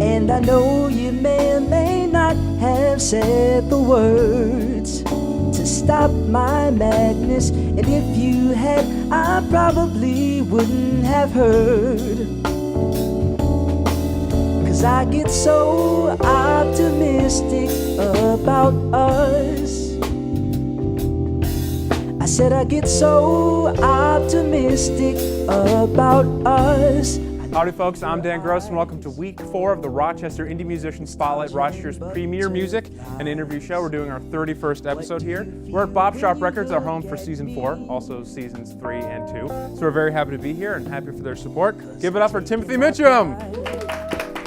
And I know you may or may not have said the words to stop my madness, and if you had, I probably wouldn't have heard. 'Cause I get so optimistic about us. I said I get so optimistic about us. Howdy folks, I'm Dan Gross and welcome to week 4 of the Rochester Indie Musician Spotlight, Rochester's premier music and interview show. We're doing our 31st episode here. We're at Bop Shop Records, our home for season 4, also seasons 3 and 2. So we're very happy to be here and happy for their support. Give it up for Timothy Mitchum!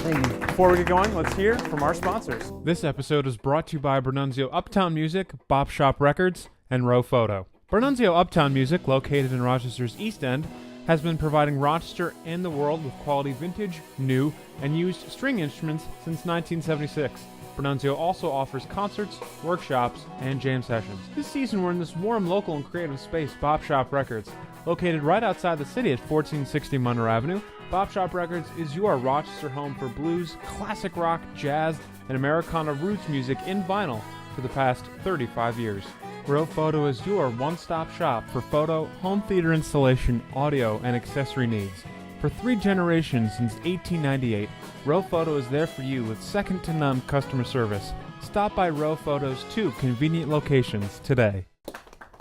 Thank you. Before we get going, let's hear from our sponsors. This episode is brought to you by Bernunzio Uptown Music, Bop Shop Records, and Row Photo. Bernunzio Uptown Music, located in Rochester's East End, has been providing Rochester and the world with quality vintage, new, and used string instruments since 1976. Bernunzio also offers concerts, workshops, and jam sessions. This season we're in this warm, local, and creative space, Bop Shop Records. Located right outside the city at 1460 Monroe Avenue, Bop Shop Records is your Rochester home for blues, classic rock, jazz, and Americana roots music in vinyl for the past 35 years. Row Photo is your one-stop shop for photo, home theater installation, audio, and accessory needs. For 3 generations since 1898, Row Photo is there for you with second-to-none customer service. Stop by Row Photo's 2 convenient locations today.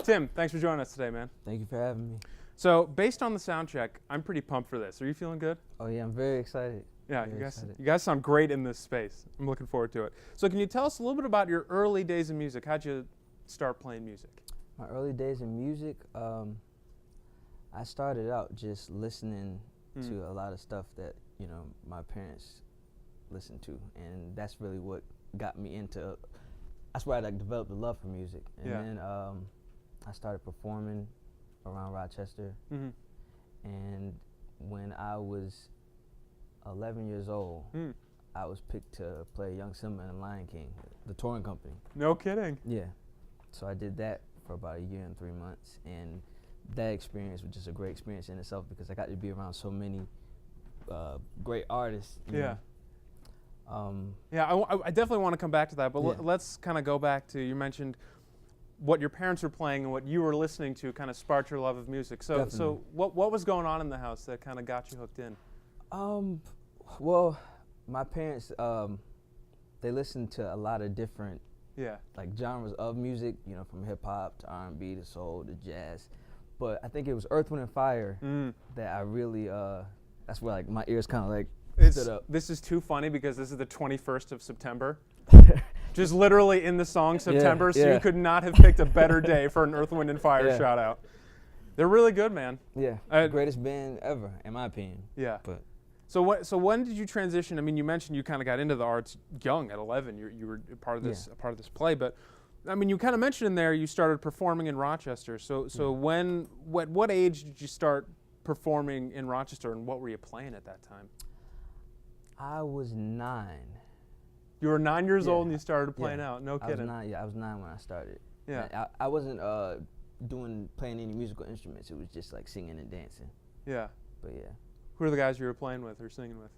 Tim, thanks for joining us today, man. Thank you for having me. So, based on the sound check, I'm pretty pumped for this. Are you feeling good? Oh yeah, I'm very excited. Yeah, Very you guys sound great in this space. I'm looking forward to it. So, can you tell us a little bit about your early days in music? How'd you start playing music? My early days in music, I started out just listening to a lot of stuff that, you know, my parents listened to, and that's really what got me into, that's where I like developed a love for music. And then I started performing around Rochester, and when I was 11 years old, I was picked to play Young Simba in The Lion King, the touring company. No kidding. Yeah. So I did that for about a year and 3 months, and that experience was just a great experience in itself because I got to be around so many great artists. Yeah. Know. I definitely want to come back to that, but Yeah. let's kind of go back to, you mentioned what your parents were playing and what you were listening to kind of sparked your love of music. So, Definitely. what was going on in the house that kind of got you hooked in? Well, my parents, they listened to a lot of different like genres of music, you know, from hip hop to R&B to soul to jazz. But I think it was Earth, Wind and Fire that I really, that's where like my ears kind of like stood up. This is too funny because this is the 21st of September. Just literally in the song September, so you could not have picked a better day for an Earth, Wind and Fire shout out. They're really good, man. Yeah, the greatest band ever, in my opinion. Yeah. But So when did you transition? I mean, you mentioned you kind of got into the arts young at 11. You were part of this play, but I mean, you kind of mentioned in there you started performing in Rochester. So what age did you start performing in Rochester, and what were you playing at that time? I was 9. You were 9 years old and you started playing out. No kidding. I was 9 when I started. Yeah. And I wasn't playing any musical instruments. It was just like singing and dancing. Yeah. But yeah. Who are the guys you were playing with or singing with?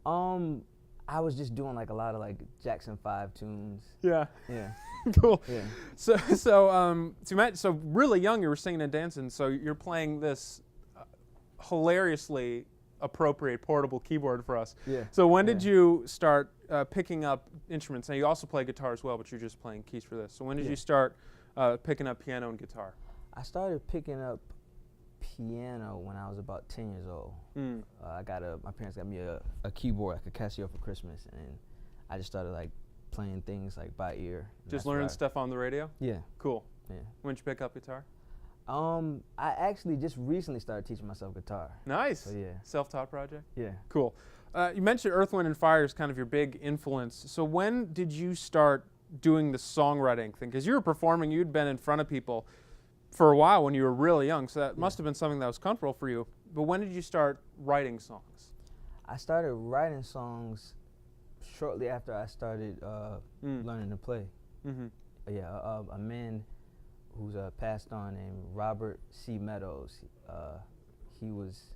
I was just doing like a lot of like Jackson 5 tunes. Yeah. Yeah. Cool. Yeah. So really young you were singing and dancing. So you're playing this hilariously appropriate portable keyboard for us. Yeah. So when did you start picking up instruments? Now you also play guitar as well, but you're just playing keys for this. So when did you start picking up piano and guitar? I started picking up piano when I was about 10 years old. My parents got me a keyboard, like a Casio for Christmas, and I just started like playing things like by ear. Just learning stuff on the radio? Yeah. Cool. Yeah. When did you pick up guitar? I actually just recently started teaching myself guitar. Nice. So yeah. Self-taught project? Yeah. Cool. You mentioned Earth, Wind and Fire is kind of your big influence. So when did you start doing the songwriting thing? Because you were performing, you'd been in front of people for a while when you were really young, so that must have been something that was comfortable for you. But when did you start writing songs? I started writing songs shortly after I started learning to play. Yeah, a man who's passed on named Robert C. Meadows. He was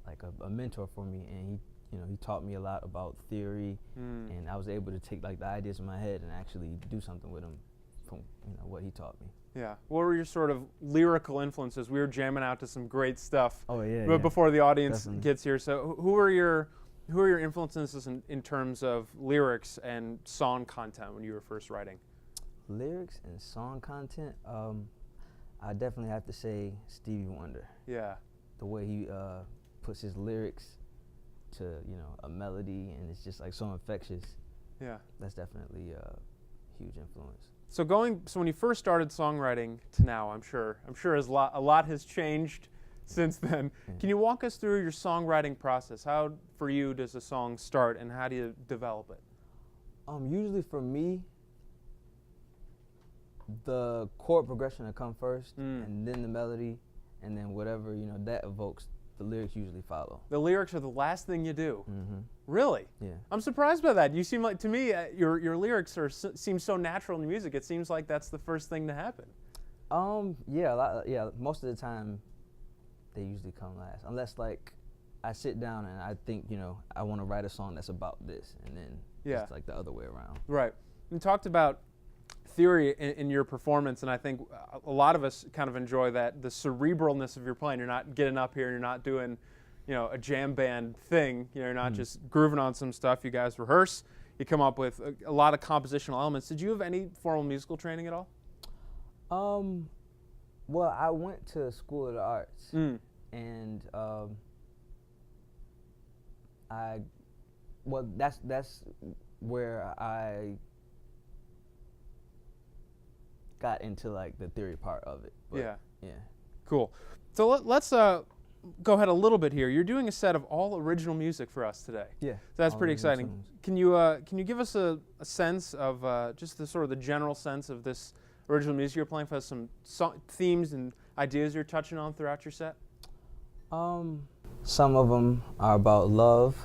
like a mentor for me, and he taught me a lot about theory, and I was able to take like the ideas in my head and actually do something with them from what he taught me. Yeah. What were your sort of lyrical influences? We were jamming out to some great stuff. Oh yeah. But before the audience Definitely. gets here, so who are your influences in terms of lyrics and song content when you were first writing? Lyrics and song content, I definitely have to say Stevie Wonder. Yeah. The way he puts his lyrics to a melody, and it's just like so infectious. Yeah. That's definitely a huge influence. So when you first started songwriting to now, I'm sure a lot has changed since then. Yeah. Can you walk us through your songwriting process? How for you does a song start, and how do you develop it? Usually for me, the chord progression will come first, and then the melody, and then whatever that evokes, the lyrics usually follow. The lyrics are the last thing you do. Mm-hmm. Really? Yeah. I'm surprised by that. You seem like, to me, your lyrics seem so natural in music. It seems like that's the first thing to happen. Yeah, most of the time, they usually come last, unless like I sit down and I think I want to write a song that's about this, and then it's like the other way around. Right. You talked about theory in your performance, and I think a lot of us kind of enjoy that, the cerebralness of your playing. You're not getting up here and you're not doing a jam band thing. You're not just grooving on some stuff. You guys rehearse. You come up with a lot of compositional elements. Did you have any formal musical training at all? Well, I went to School of the Arts, and that's where I got into like the theory part of it. But yeah. Cool. So let's go ahead a little bit here. You're doing a set of all original music for us today. Yeah. So that's all pretty original exciting. tunes. Can you give us a sense of just the sort of the general sense of this original music you're playing? For some themes and ideas you're touching on throughout your set? Some of them are about love.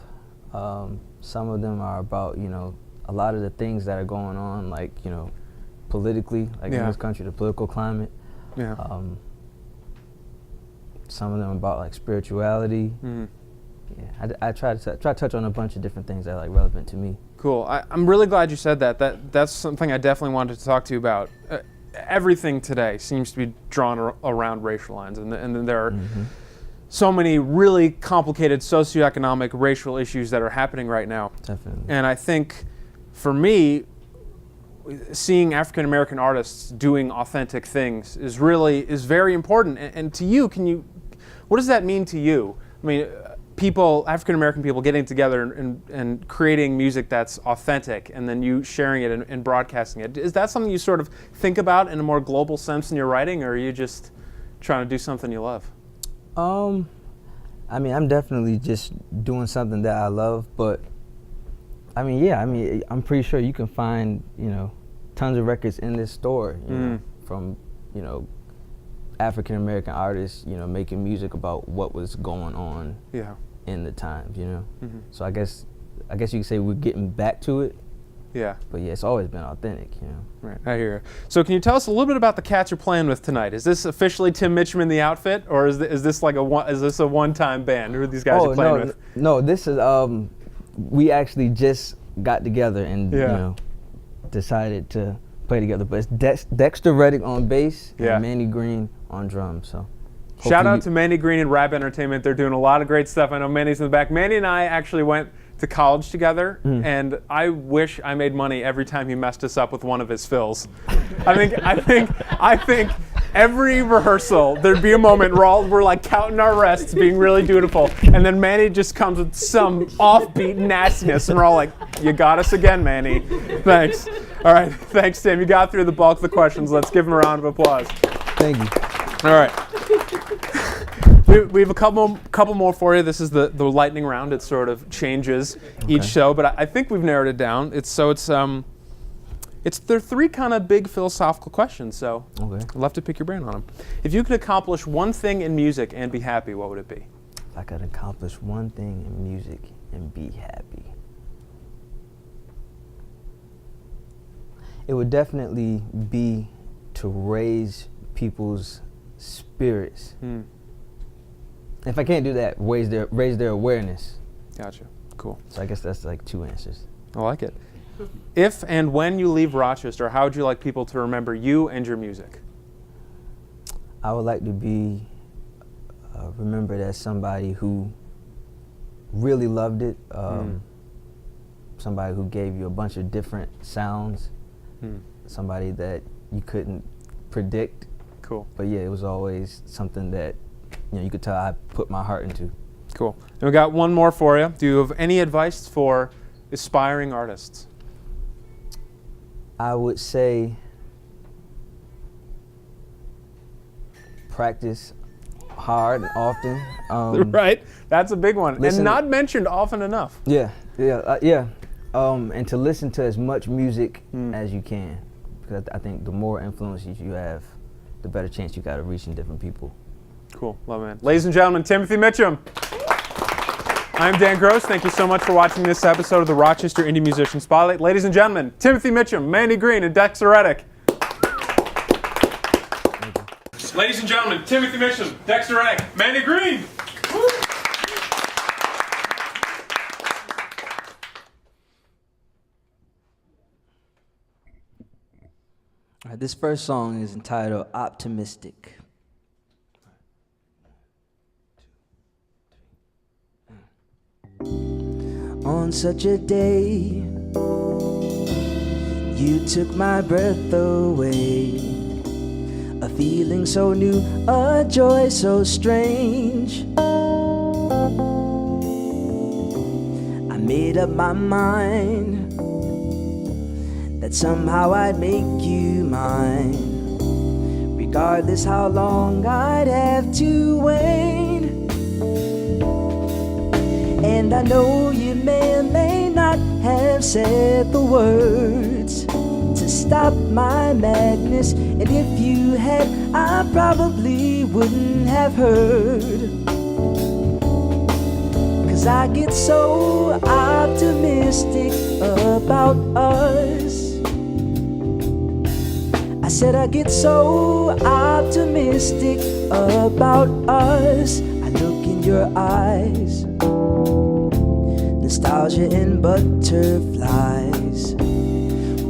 Some of them are about a lot of the things that are going on, like politically, like in this country, the political climate. Yeah. Some of them about like spirituality. Yeah, I try to touch on a bunch of different things that are like relevant to me. Cool. I'm really glad you said that. That's something I definitely wanted to talk to you about. Everything today seems to be drawn around racial lines, and then there are so many really complicated socioeconomic racial issues that are happening right now. Definitely. And I think, for me, seeing African American artists doing authentic things is very important. And to you, what does that mean to you? I mean, African American people getting together and creating music that's authentic, and then you sharing it and broadcasting it. Is that something you sort of think about in a more global sense in your writing, or are you just trying to do something you love? I'm definitely just doing something that I love, but I'm pretty sure you can find, tons of records in this store, from, African American artists, making music about what was going on in the times, So I guess you could say we're getting back to it. Yeah. But yeah, it's always been authentic, Right, I hear you. So can you tell us a little bit about the cats you're playing with tonight? Is this officially Tim Mitchum in the outfit, or is this a one-time band? Who are these guys you're playing with? No, this is we actually just got together and decided to play together. But it's Dexter Reddick on bass and Manny Green on drums. So shout out to Manny Green and Rap Entertainment. They're doing a lot of great stuff. I know Manny's in the back. Manny and I actually went to college together, and I wish I made money every time he messed us up with one of his fills. I think every rehearsal there'd be a moment we're like counting our rests, being really dutiful, and then Manny just comes with some offbeat nastiness, and we're all like, "You got us again, Manny. Thanks." All right, thanks, Tim. You got through the bulk of the questions. Let's give him a round of applause. Thank you. All right. We have a couple more for you. This is the lightning round. It sort of changes each show, but I think we've narrowed it down. They're three kind of big philosophical questions. So I'd love to pick your brain on them. If you could accomplish one thing in music and be happy, what would it be? If I could accomplish one thing in music and be happy, it would definitely be to raise people's spirits. If I can't do that, raise their awareness. Gotcha. Cool. So I guess that's like 2 answers. I like it. If and when you leave Rochester, how would you like people to remember you and your music? I would like to be remembered as somebody who really loved it, somebody who gave you a bunch of different sounds, somebody that you couldn't predict. Cool. But yeah, it was always something that you could tell I put my heart into. Cool. And we got one more for you. Do you have any advice for aspiring artists? I would say practice hard and often. Right. That's a big one. Listen, and not mentioned often enough. Yeah. And to listen to as much music as you can, because I think the more influences you have, the better chance you got of reaching different people. Cool. Love it, man. Ladies and gentlemen, Timothy Mitchum. I'm Dan Gross. Thank you so much for watching this episode of the Rochester Indie Musician Spotlight. Ladies and gentlemen, Timothy Mitchum, Mandy Green, and Dexter Reddick. Ladies and gentlemen, Timothy Mitchum, Dexter Reddick, Mandy Green. Woo! All right, this first song is entitled Optimistic. On such a day, you took my breath away. A feeling so new, a joy so strange. I made up my mind that somehow I'd make you mine, regardless how long I'd have to wait. And I know you may or may not have said the words to stop my madness, and if you had, I probably wouldn't have heard. 'Cause I get so optimistic about us. I said I get so optimistic about us. I look in your eyes, nostalgia and butterflies.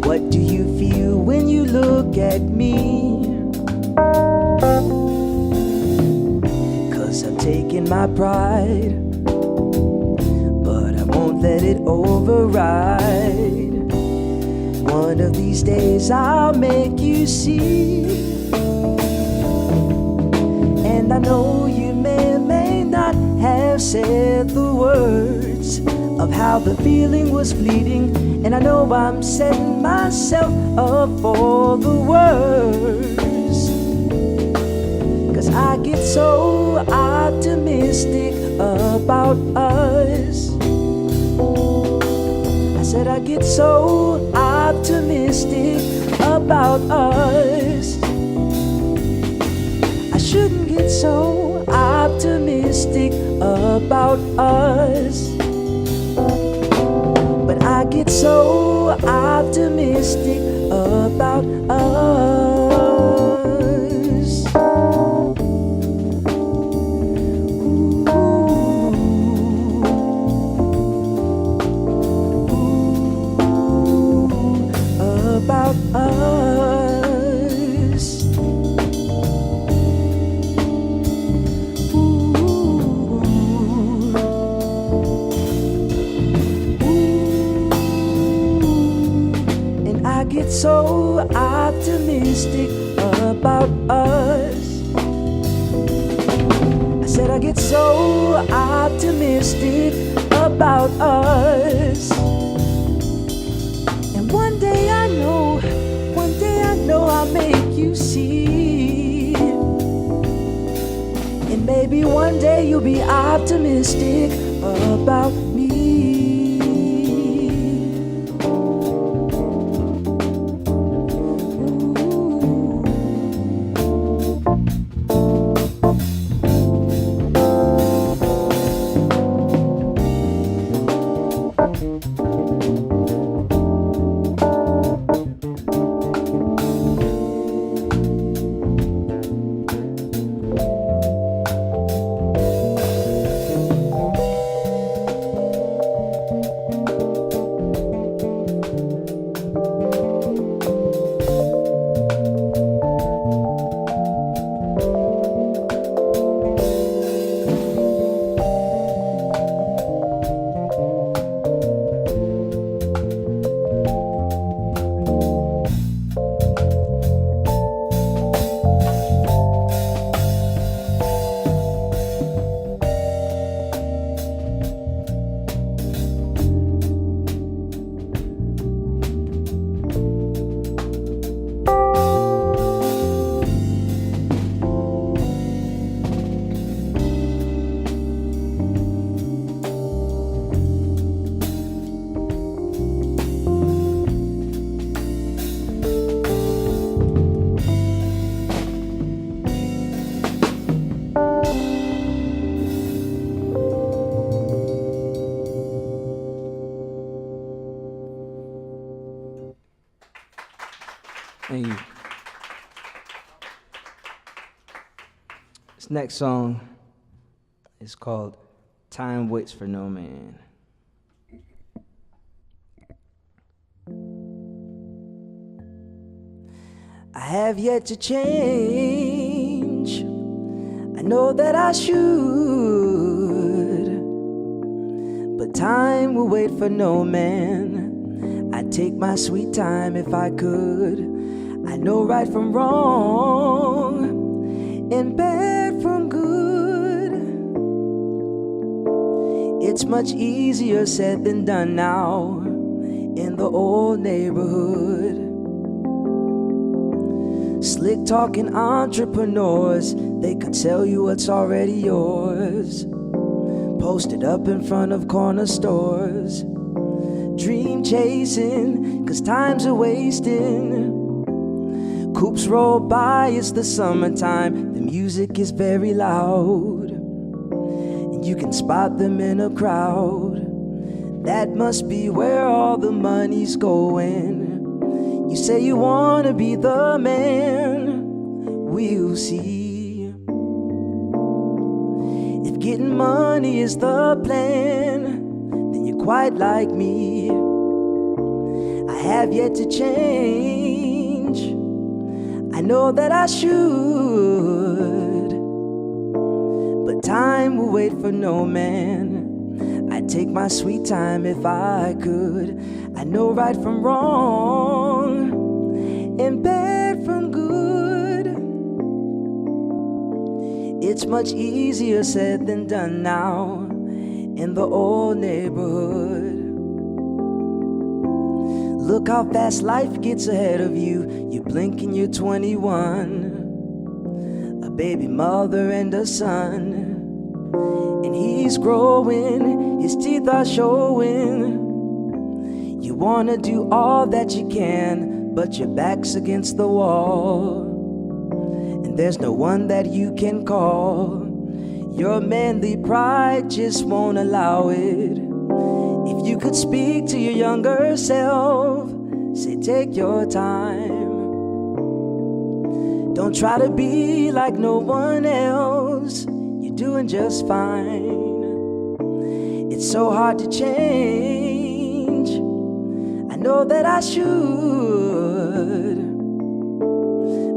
What do you feel when you look at me? 'Cause I've taken my pride, but I won't let it override. One of these days I'll make you see. And I know you may or may not have said the words of how the feeling was fleeting, and I know I'm setting myself up for the worst. 'Cause I get so optimistic about us. I said I get so optimistic about us. I shouldn't get so optimistic about us, but I get so optimistic about us. About us. And I get so optimistic about us. I said I get so optimistic about us. And one day I know I'll make you see. And maybe one day you'll be optimistic about me. Thank you. This next song is called Time Waits for No Man. I have yet to change. I know that I should, but time will wait for no man. I'd take my sweet time if I could. I know right from wrong and bad from good. It's much easier said than done now in the old neighborhood. Slick talking entrepreneurs, they could sell you what's already yours. Posted up in front of corner stores. Dream chasing, cause time's a wasting. Coops roll by, it's the summertime. The music is very loud, and you can spot them in a crowd. That must be where all the money's going. You say you wanna be the man, we'll see. If getting money is the plan, then you're quite like me. I have yet to change. I know that I should, but time will wait for no man. I'd take my sweet time if I could. I know right from wrong and bad from good. It's much easier said than done now in the old neighborhood. Look how fast life gets ahead of you. You blink and you're 21. A baby mother and a son. And he's growing, his teeth are showing. You wanna do all that you can, but your back's against the wall. And there's no one that you can call. Your manly pride just won't allow it. If you could speak to your younger self, say take your time. Don't try to be like no one else. You're doing just fine. It's so hard to change. I know that I should,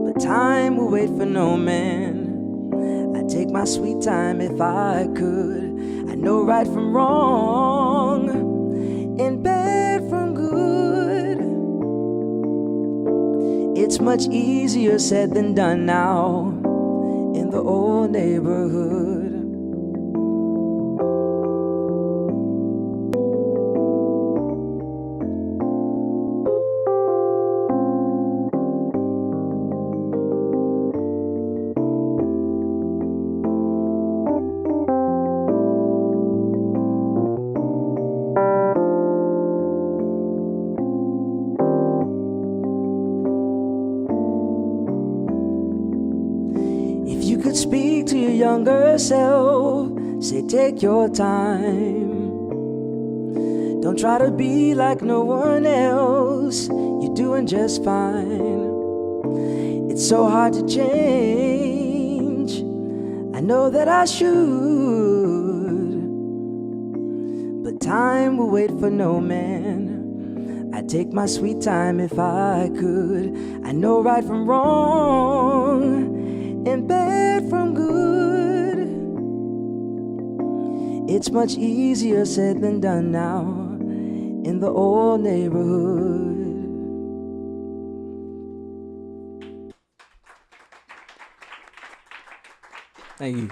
but time will wait for no man. I'd take my sweet time if I could. I know right from wrong and bad from good. It's much easier said than done now in the old neighborhood. If you could speak to your younger self, say take your time. Don't try to be like no one else. You're doing just fine. It's so hard to change. I know that I should, but time will wait for no man. I'd take my sweet time if I could. I know right from wrong and bad from good. It's much easier said than done now in the old neighborhood. Thank you.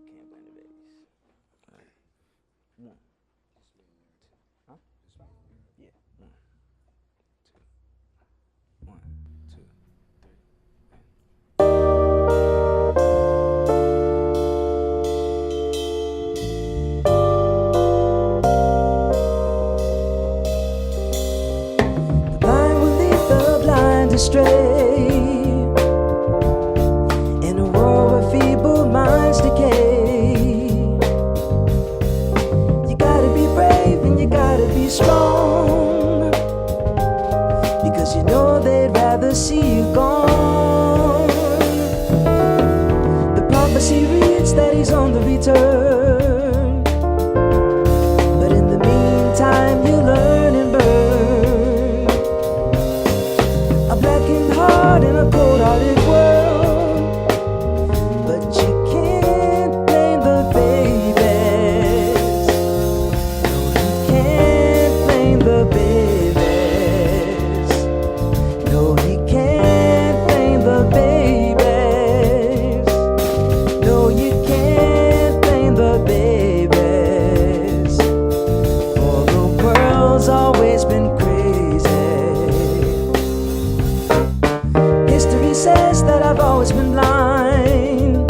Can't blame the babies. One. Huh? Yeah. One, two. The blind will lead promise that he's on the return. But in the meantime, you learn and burn. A blackened heart in a cold-hearted world. But you can't blame the babies. No, you can't blame the babies. No, he can't blame the babies. No, you can't blame the babies. For the world's always been crazy. History says that I've always been blind,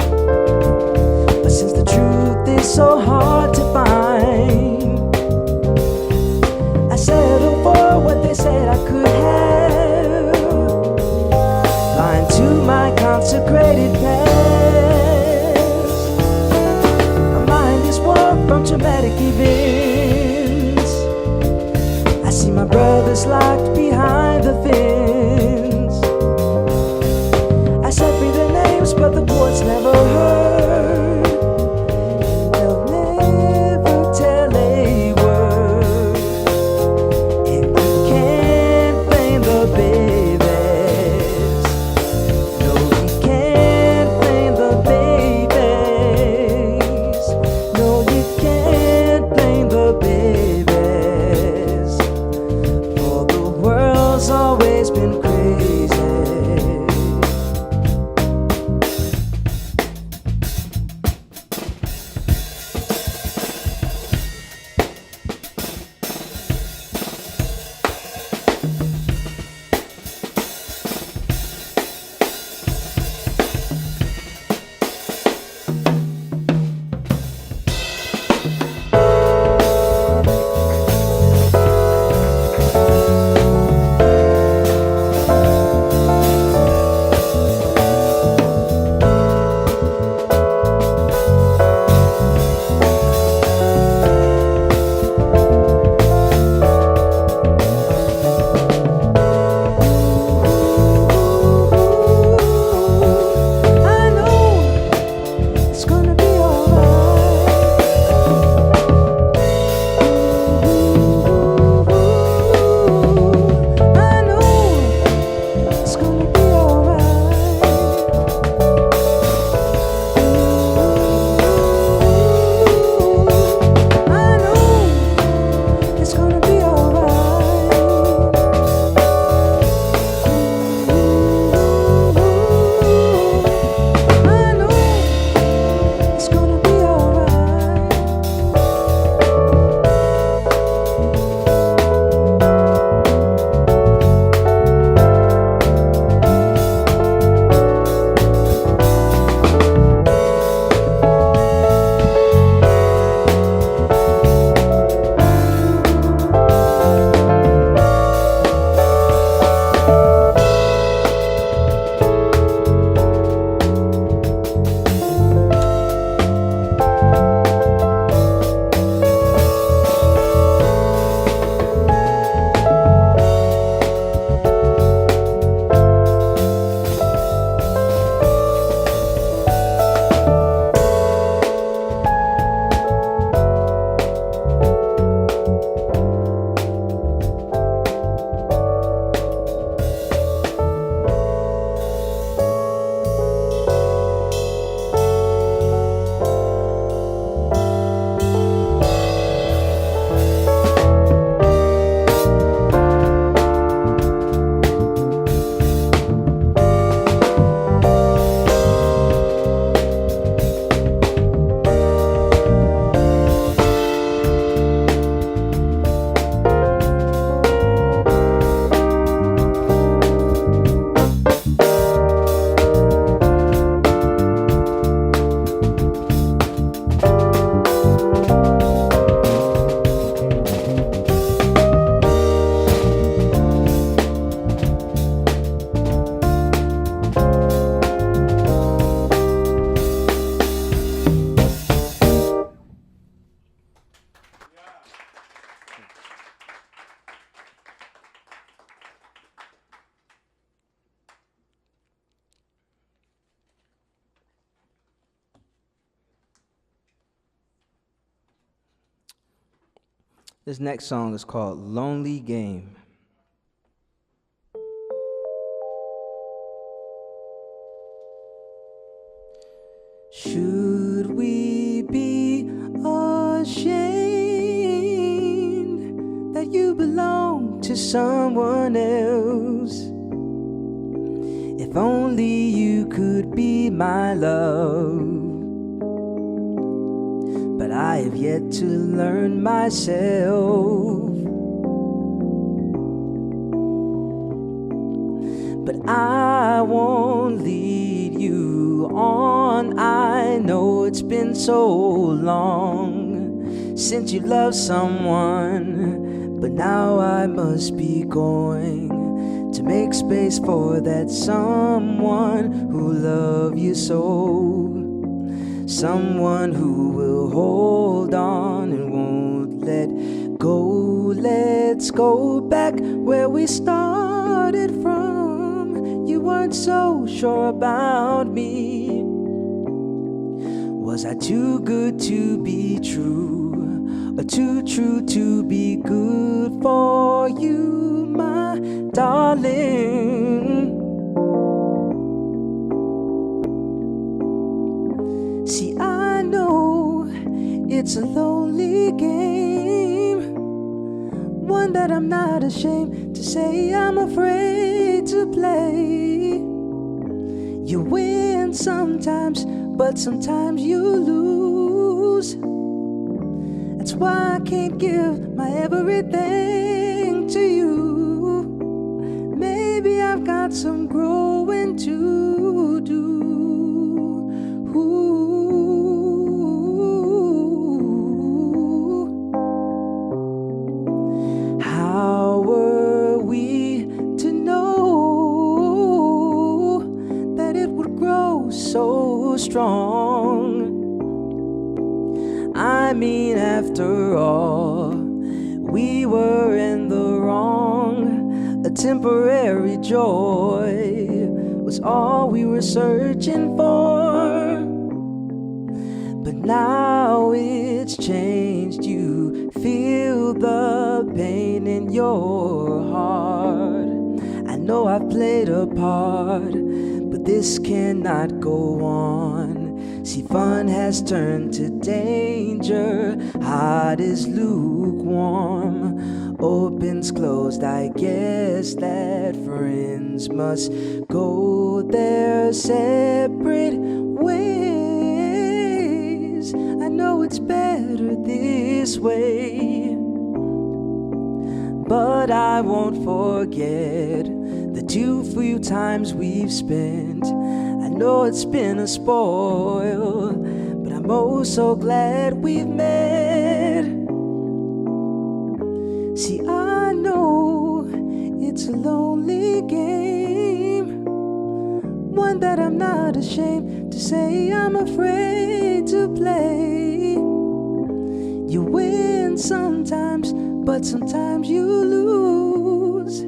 but since the truth is so hard to find, I settle for what they said I could have, blind to my consecrated past. My mind is warped from traumatic events. I see my brothers locked behind the fence. I said be their names, but the courts never heard. They'll never tell a word. And you can't blame the babies. No, you can't blame the babies. No, you can't blame the babies. For the world's always been crazy. This next song is called Lonely Game. Should we be ashamed that you belong to someone else? If only you could be my love. But I have yet to learn myself. But I won't lead you on. I know it's been so long since you loved someone, but now I must be going to make space for that someone who loves you so. Someone who will hold on and won't let go. Let's go back where we started from. You weren't so sure about me. Was I too good to be true, or too true to be good for you, my darling? See, I know it's a lonely game, one that I'm not ashamed to say I'm afraid to play. You win sometimes, but sometimes you lose. That's why I can't give my everything to you. Maybe I've got some growing to do. How were we to know that it would grow so strong? I mean, after all, we were in the wrong. A temporary joy was all we were searching for. But now it's changed. You feel the pain in your heart. I know I've played a part, but this cannot go on. See, fun has turned to danger. Heart is lukewarm. Opens closed. I guess that friends must go their separate ways. I know it's better this way, but I won't forget the too few times we've spent. I know it's been a spoil, but I'm oh so glad we've met. See, I know it's a lonely game, one that I'm not ashamed to say I'm afraid to play. You win sometimes, but sometimes you lose.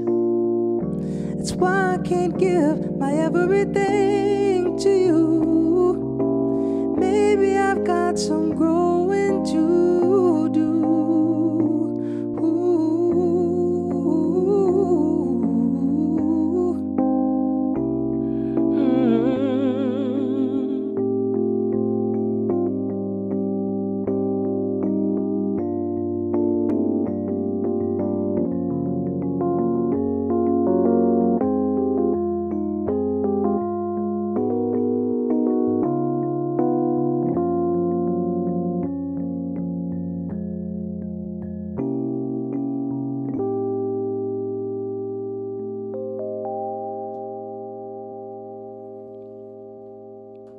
That's why I can't give my everything to you. Maybe I've got some growing to do.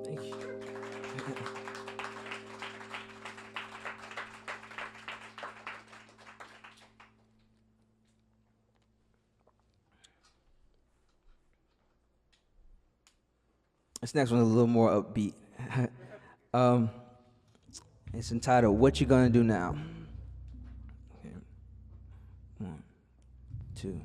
Thank you. This next one's a little more upbeat. It's entitled, What You Gonna Do Now? Okay. 1, 2,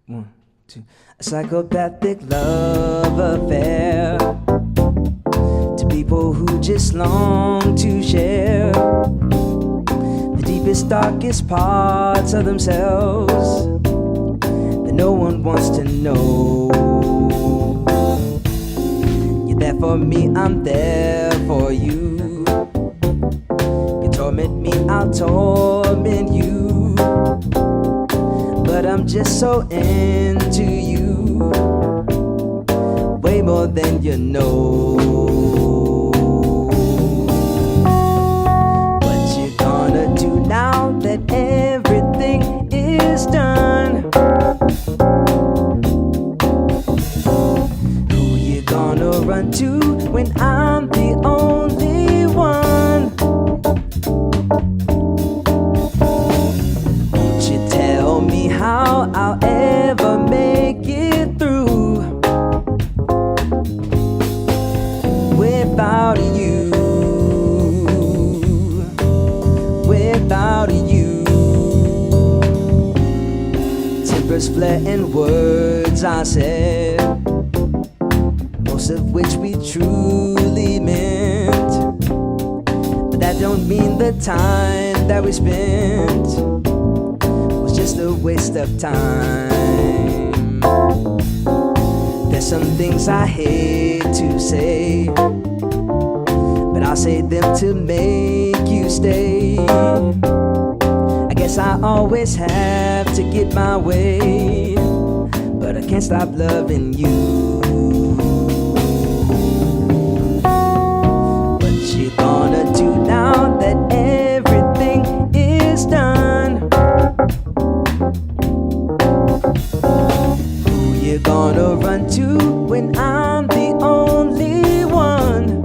1, 2. A psychopathic love affair to people who just long to share the deep deepest, darkest parts of themselves that no one wants to know. You're there for me, I'm there for you. You torment me, I'll torment you. But I'm just so into you, way more than you know. What you gonna do now that everything is done? Who you gonna run to when I'm the only one? Won't you tell me how I'll ever make it through without you, without you? Tempers flare in words I said, most of which we truly meant, but that don't mean the time that we spent was just a waste of time. There's some things I hate to say, but I'll say them to make you stay. I guess I always have to get my way, but I can't stop loving you. What you gonna do now that everything is done? Who you gonna run to when I'm the only one?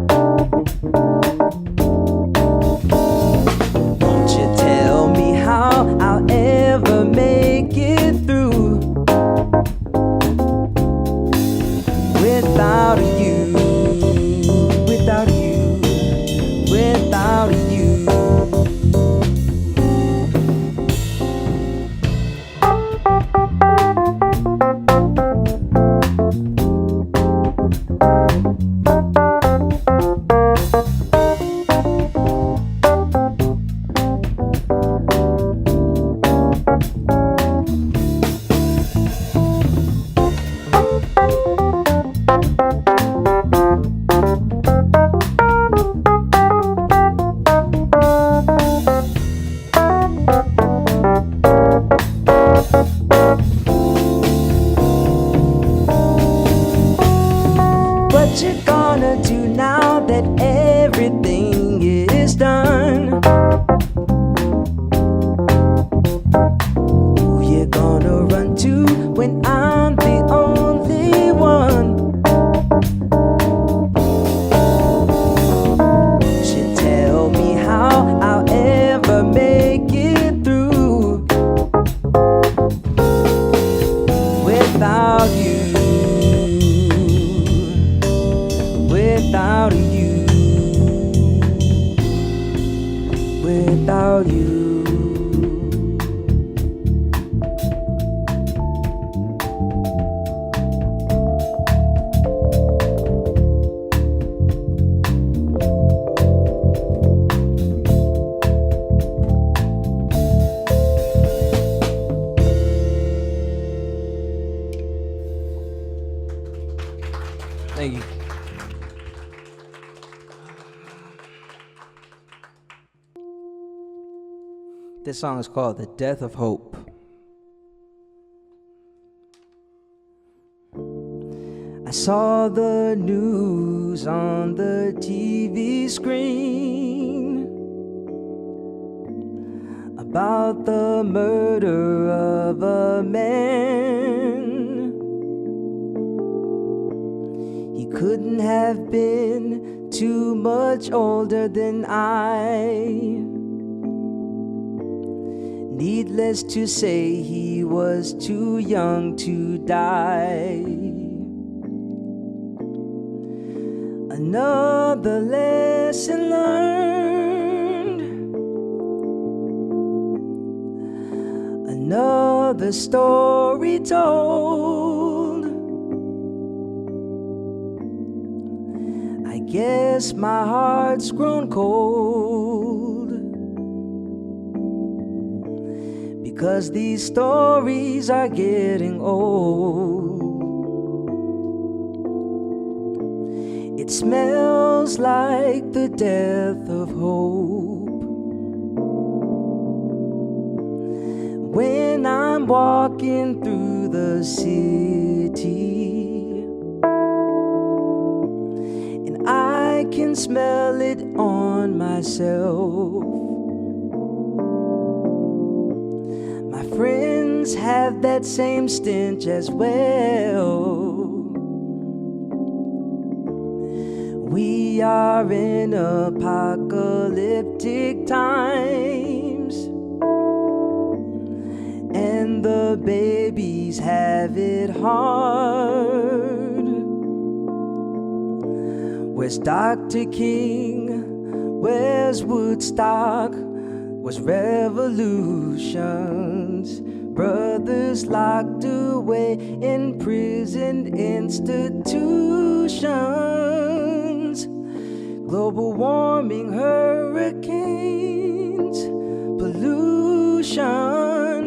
Won't you tell me how I'll ever make it through without you, without you, without you? What you gonna do now that everything is done? Who you gonna run to when I'm the only one? Won't you tell me how I'll ever make it through without you, without you, without you? Thank you. This song is called The Death of Hope. I saw the news on the TV screen about the murder of a man. He couldn't have been too much older than I. Needless to say, he was too young to die. Another lesson learned, another story told. I guess my heart's grown cold. 'cause these stories are getting old. It smells like the death of hope when I'm walking through the city, and I can smell it on myself. My friends have that same stench as well. We are in apocalyptic times, and the babies have it hard. Where's Dr. King? Where's Woodstock? Where's revolutions? Brothers locked away in prison institutions. Global warming, hurricanes, pollution.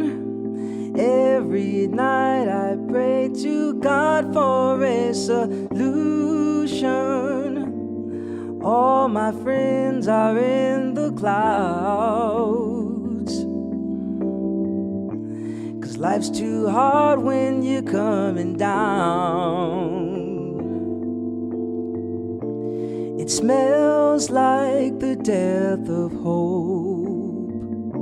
Every night I pray to God for a solution. All my friends are in the clouds, 'cause life's too hard when you're coming down. It smells like the death of hope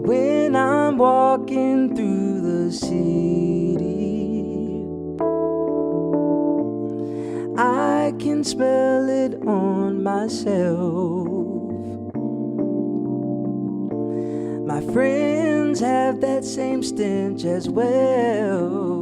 when I'm walking through the city. I can smell it on myself. My friends have that same stench as well.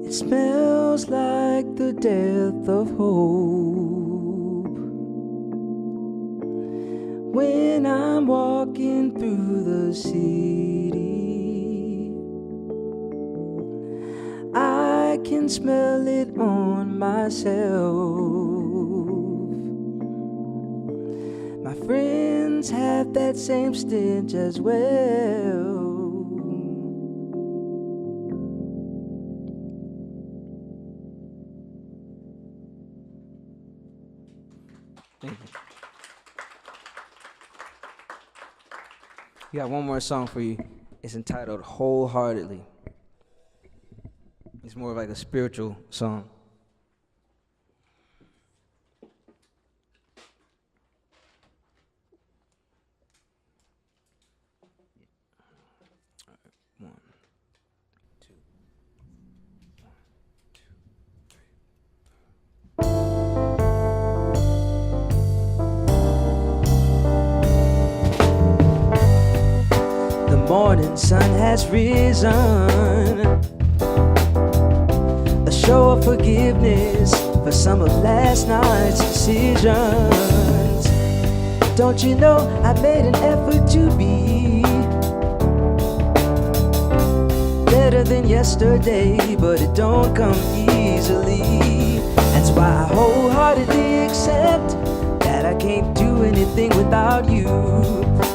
It smells like the death of hope when I'm walking through the city. I can smell it on myself. My friends have that same stench as well. We got one more song for you. It's entitled Wholeheartedly. It's more of like a spiritual song. One, two. The morning sun has risen, a show of forgiveness for some of last night's decisions. Don't you know I made an effort to be better than yesterday, but it don't come easily. That's why I wholeheartedly accept that I can't do anything without you.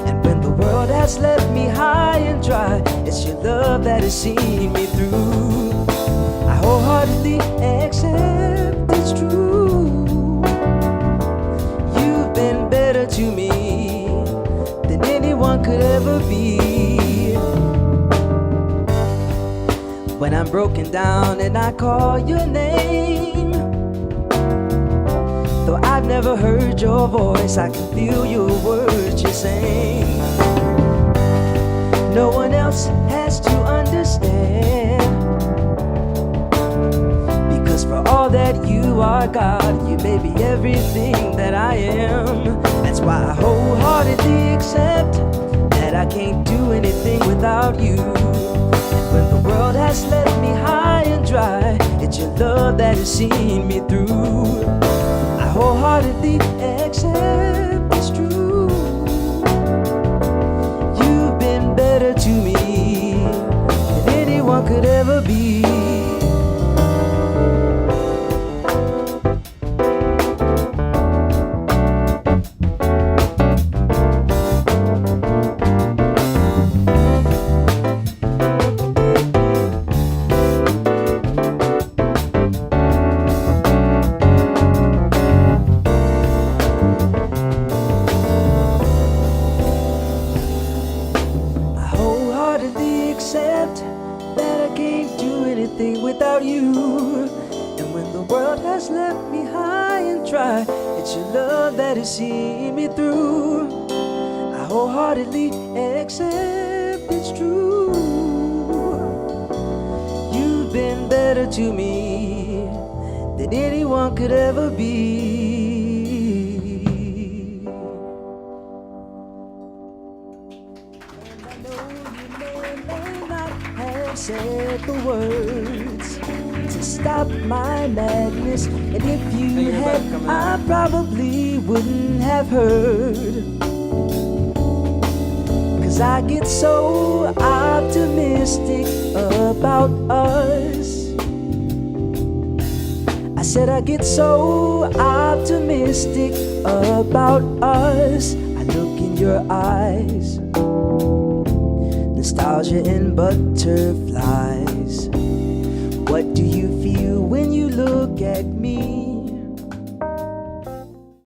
And when the world has left me high and dry, it's your love that has seen me through. I wholeheartedly accept it's true. You've been better to me than anyone could ever be. When I'm broken down and I call your name, though I've never heard your voice, I can feel your words you're saying. No one else has to understand, because for all that you you are God. You may be everything that I am. That's why I wholeheartedly accept that I can't do anything without you. And when the world has left me high and dry, it's your love that has seen me through. I wholeheartedly accept it's true. You've been better to me than anyone could ever be. Without you, and when the world has left me high and dry, it's your love that has seen me through. I wholeheartedly accept it's true. You've been better to me than anyone could ever be. And I know you may not have said the words to stop my madness, and if you had, I probably wouldn't have heard. 'Cause I get so optimistic about us. I said I get so optimistic about us. I look in your eyes, nostalgia and butterflies. What do you feel when you look at me?